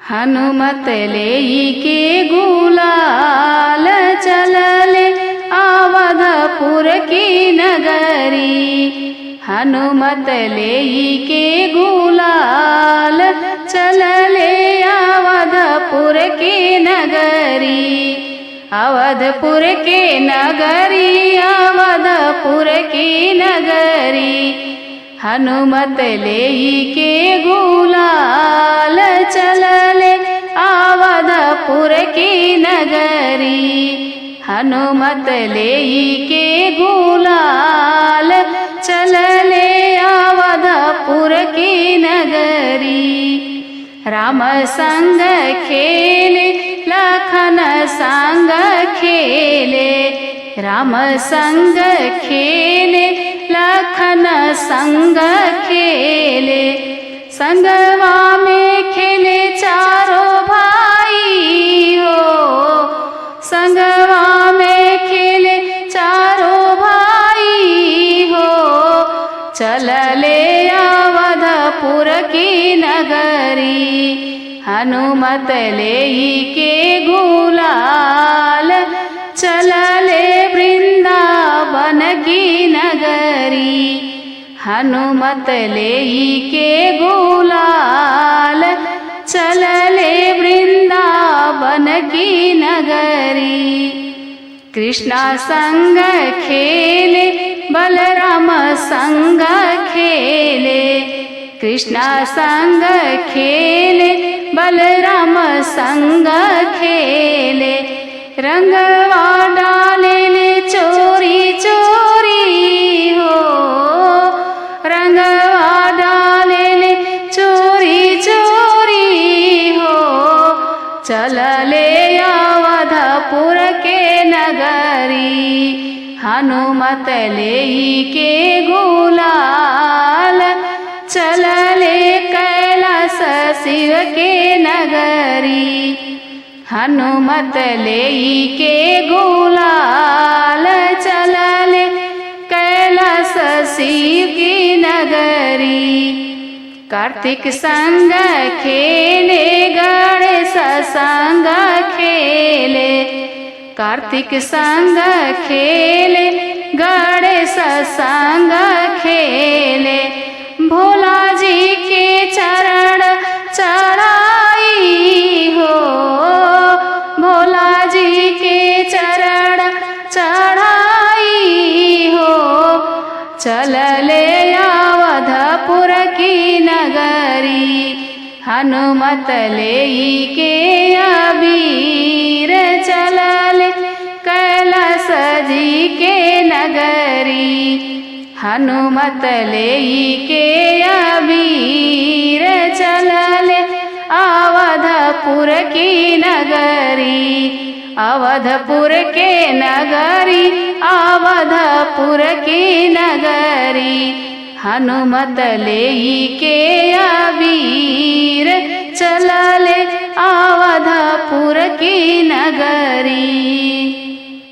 हनुमत लेई के गुलाल चलले अवधपुर की नगरी। हनुमत लेई के गुलाल चलले अवधपुर की नगरी। अवधपुर के नगरी, अवधपुर की नगरी। हनुमत लेई के गुलाल चलले अवधपुर की नगरी। हनुमत लेई के गुलाल चलले अवधपुर की नगरी। राम संग खेले लखन संग खेले। राम संग खेले लखन संग खेले। संगवा में खेले चारों भाई हो। संगवा में खेले चारों भाई हो। चलले अवधपुर की नगरी। हनुमत लेई के गुलाल चलले वृंदावन की नगरी। हनुमत लेई के गुलाल चलले वृंदावन की नगरी। कृष्णा संग खेले बलराम संग खेले। कृष्णा संग खेले बलराम संग खेले। रंगवा डाले ले चोरी चोरी हो। रंगवा डाले ले चोरी चोरी हो। चलले अवधपुर के नगरी। हनुमत लेई के गुलाल चलले कैलास शिव के नगरी। हनुमत लेई के गुलाल चलले कैलास शिव की नगरी। कार्तिक संग खेले गणेश संग खेले। कार्तिक संग खेले गणेश संग खेले। भोला जी के चरण चढ़ाई हो। भोला जी के चरण चढ़ाई हो। चलले अवधपुर की नगरी। हनुमत लेई के अबीर चलले कैलास जी के नगरी। हनुमत लेई के अबीर चलले अवधपुर की नगरी। अवधपुर के नगरी, अवधपुर की नगरी। हनुमत लेई के अबीर चलले अवधपुर की नगरी।